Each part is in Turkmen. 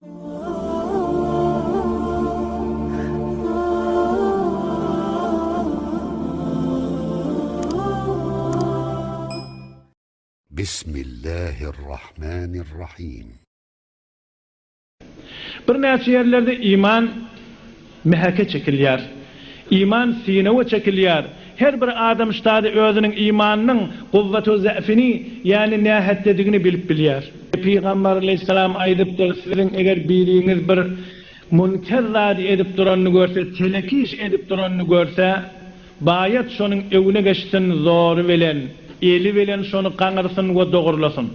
Bismillahirrahmanirrahim. Bir näçe yerlerde iman meheke çekilýär. İman sineve çekilýär. Her bir adam ştada özüniň imanynyň gowwaty zäfini, ýani nähetdedigini bilip bilýär. Peygamber aleyhisselam aýdypdyr, siziň eger biriňiz bir münker zady edip duranyny görse, telekiş edip duranyny görse, baýat şonuň öwüne geçsin zory bilen, eli bilen şonu gaňyrsyn we dogurlasyn.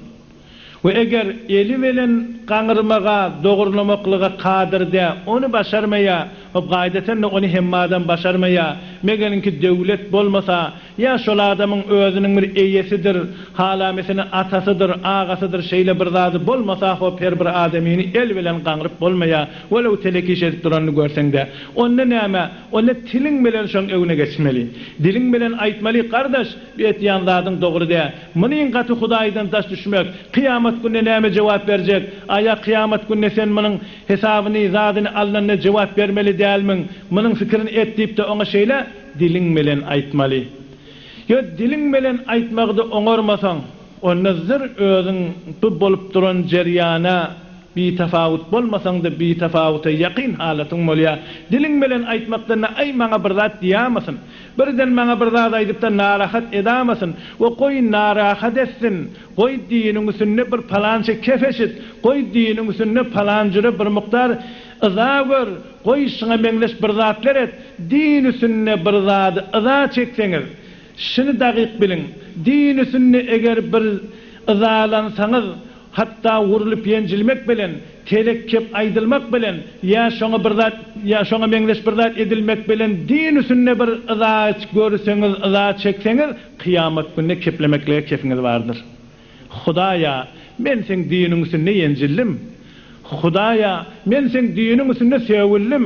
Ve eger eli bilen gaňyrmaga, dogurlamaklyga kadirde, onu başarmaya, o gaýdaten onu hemmadan başarmaya, megeninki döwlet bolmasa, ya şol adamyň özüniň bir eýesidir, hala mesene atasydyr, agasydyr, şeýle bir zady bolmasa, o per bir adamyny el bilen gaňyryp bolmaya, welew telekiş edip duranyny görseňde, onda näme? Onda tiliň bilen şoň öwüne geçmeli. Diliň bilen aýtmaly, gardaş, etýän zadyň dogry. Munyň gaty Hudaýdan taş düşmek, kıyamet gününe näme jogap berjek? Aya kıyamet gününe sen munyň hesabyny, zadyny Allahna jogap bermeli dälmiň? Munyň fikirini et diýip de oňa şeýle diliň bilen aýtmaly. Yo diliň bilen aýtmagdy oňarmasaň, onda zir özüň bu bolup duran jerýana bir tafawut bolmasaň da bir tafawuta ýaqin halatyň bolýar. Diliň bilen aýtmakdan ay maňa bir zat diýämesin. Birden maňa bir zat aýdyp da narahat edamasyn. We goý narahat etsin. Goý diniň üstünde bir palança kefeşit. Goý diniň üstünde palanjyra bir mukdar ızawır. Goý şuna meňleş bir zatlar et. Din üstünde bir zat iza çekseňiz, şunu dagyk bilin. Din üstünde eger bir izalansaňyz, hatta wurulup ýenjilmek bilen, telekkep aýdylmak bilen, ya şoňa bir zat, ya şoňa meňleş bir zat edilmek bilen din üstünde bir iza görseňiz, iza çekseňiz, kıyamet gününe keplemekle kefiňiz bardyr. Hudaýa, men seň diniň üstünde ýenjildim. Hudaýa, men seň diniň üstünde sevildim.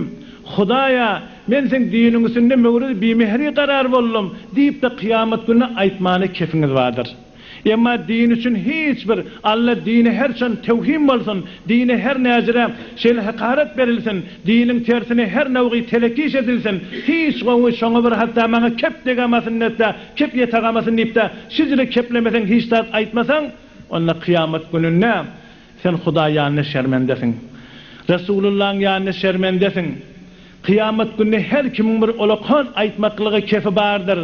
Hudaýa, men seň diniň üstünde möwrid bimehri garar boldum diýip de kıyamet gününe aýtmany kefiňiz bardyr. Emma din üçün hiç bir Allah dini her çan tevhim bolsun, dini her näjere şeýle hakaret berilsin, diniň tersine her näwgi telekiş edilsin, hiç gowy şoňa bir hatta maňa kep degamasyn netde, kep ýetagamasyn diýipde, şizle keplemeseň hiç zat aýtmasaň, onda kıyamet gününe sen Hudaý ýanyna şermendesiň. Resulullah'ın ýanyna şermendesiň. Kıyamet gününe her kimiň bir olakan aýtmaklygy kefi bardyr.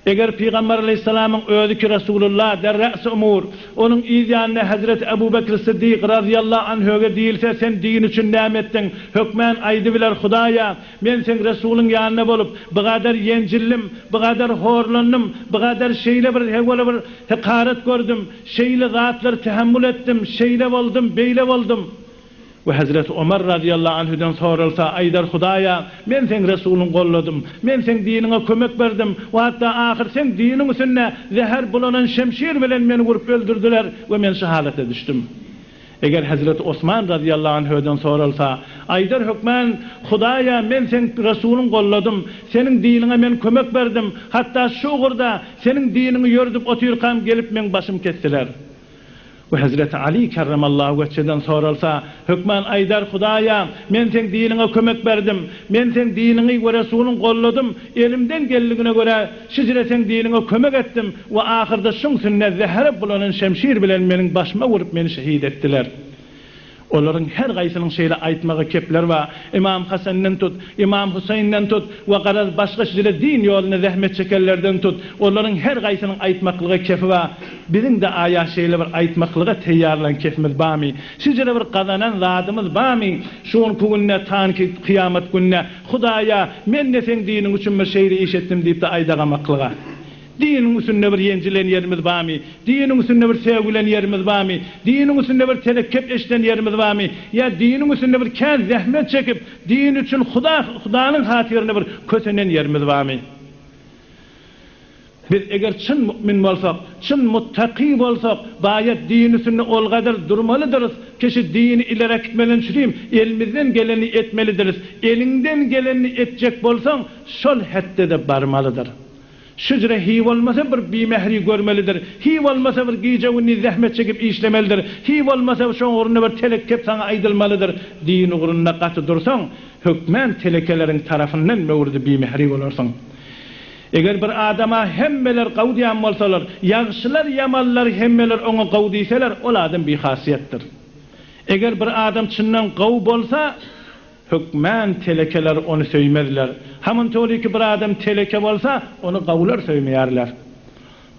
Eger Peygamber aleyhisselamın özü ki Resulullah der re'si umur, onun izyanına Hazreti Ebu Bekir Siddiq radiyallahu anh'a değilse sen din için näme ettin? Hökmen aydı biler Hudaýa, men sen Resulün yanına bolup bu kadar ýenjildim, bu kadar horlandım, bu kadar şeýle bir hakaret gördüm, şeýle zatlar tahammül etdim, şeýle boldum, beýle boldum. Ve Hazreti Ömer radıyallahu anhu'dan sorulsa aydar Hudaýa, men sen Resulüň golladym, men sen dinine kömek berdim, ve hatta ahir sen diniň üstünde zehir bulanan şemşir bilen meni vurup öldürdüler ve men şahadete düşdüm. Eger Hazreti Osman radıyallahu anhu'dan sorulsa aydar hükmen Hudaýa, men sen Resulüň golladym, senin dinine men kömek berdim, hatta şu gurda senin dinini ýördüp otyrkam gelip men başym kestiler. Ve Hazreti Ali kerramallahu vecheden sorulsa hükmen aydar Hudaýa, men sen dinine kömek berdim, men sen dinini we Resulüň golladym, elimden geldigine göre şizre sen dinine kömek etdim ve ahirde şoň sünnet zehre bulanan şemşir bilen meniň başyma vurup meni şehit etdiler. Olaryň her gaýsynyň şeýle aýtmagy kepler we İmam Hasan'dan tut, İmam Husayn'dan tut we garaz başga şeýle din ýolyna zähmet çekenlerden tut. Olaryň her gaýsynyň aýtmaklygy kefi we biziň de aýa şeýle bir aýtmaklyga teýýarlan kefimiz bamy. Şeýle bir gazanan zadymyz bamy. Şoň gününe tanki kıyamet gününe Hudaýa, men de sen diniň üçin bir şeýle iş etdim diýip de aýdagamaklyga. Diniň üstünde bir ýenjilen ýerimiz barmy? Diniň üstünde bir sevgilen ýerimiz barmy? Diniň üstünde bir telekkep eşden ýerimiz barmy? Ya diniň üstünde bir kän zähmet çekip din üçün Hudaýyň hatyrine bir kösenen ýerimiz barmy? Biz eger çyn mümin bolsak, çyn muttaqi bolsak, baýat din üstünde ol gadar durmalydyryz. Keşi dini ileri gitmelen çürüyüm, elimizden geleni etmelidiriz. Elinden geleni etjek bolsaň, şol hetde de barmalydyr. Şücre hiv olmasa bir bimehri görmelidir. Hiv olmasa bir giyeceğini zahmet çekip işlemelidir. Hiv olmasa şoň oruna bir telekkep sana aydılmalıdır. Din uğruna katı dursan, hükmen telekelerin tarafından mevurdu bimehri olursan. Eger bir adama hemmeler qawdiyan bolsalar, ýagşylar yamallar hemmeler oňa qawdiýseler, ol adam bir hasiyetdir. Eger bir adam çyndan qaw bolsa, hükmen telekeler onu söýmezler. Haman ki bir adam teleke bolsa, onu qawlar söýmeýärler.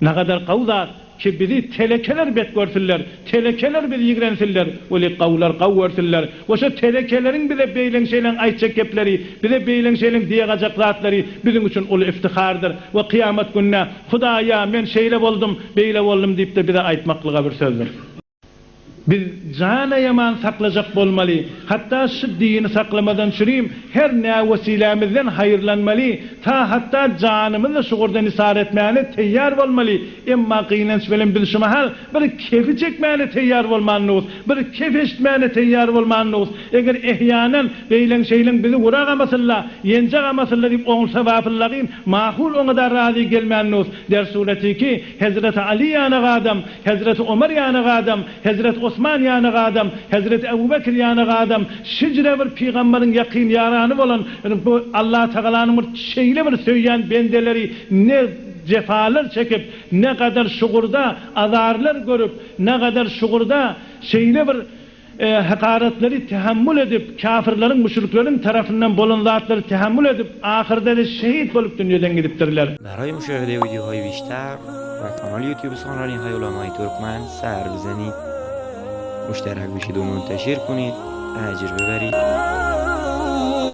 Ne kadar qawlar ki bizi telekeler bet görsünler, telekeler bizi yigrensinler, öyle qawlar qaw görsünler. Oşa telekelerin bize beylen şeylen aýtjak gepleri, bize beylen şeylen diýegajak zatları bizim üçin ol iftihardır. Ve kıyamet gününe Hudaýa men şeýle boldum, beýle boldum diýip de bize aýtmaklyga bir sözdür. Biz cana yaman saklajak bolmaly. Hatta şu dini saklamadan çürüyüm, her ne vesilemizden hayırlanmaly. Ta hatta canımızı şuurdan isar etmeyene teyyar bolmaly. Emma qiyinenç bilen biz şu mahal bir kefi çekmeyene teyyar bolmanlygyz, bir kef eşitmeyene teyyar bolmanlygyz. Eger ehyanen beylen şeylen bizi uragamasalla, yenjagamasalla diýip oňul sebapyllagyn mahul oňa da razy gelmänligiz. Der sureti ki Hazreti Ali ýany gadam, Hazreti Ömer ýany gadam, Hazreti Osman ýany gadam, Hazreti Ebu Bekir ýany gadam, şücre bir peýgamberiň ýaqyn ýarany bolan, bu Allah Taalanyň bir şeýle bir söýýän bendeleri ne cefalar çekip, ne kadar şuurda azarlar görüp, ne kadar şuurda şeýle bir hakaretleri tehammül edip, kafirlerin, müşriklerin tarafından bolan zatları tehammül edip, ahirde de şehit bolup dünýeden gidipdirler. برای مشاهده ویدیوهای بیشتر و کانال یوتیوب سخنرانی های علمای ترکمن سر بزنید، مشترک بشید و منتشر کنید، اجر ببرید.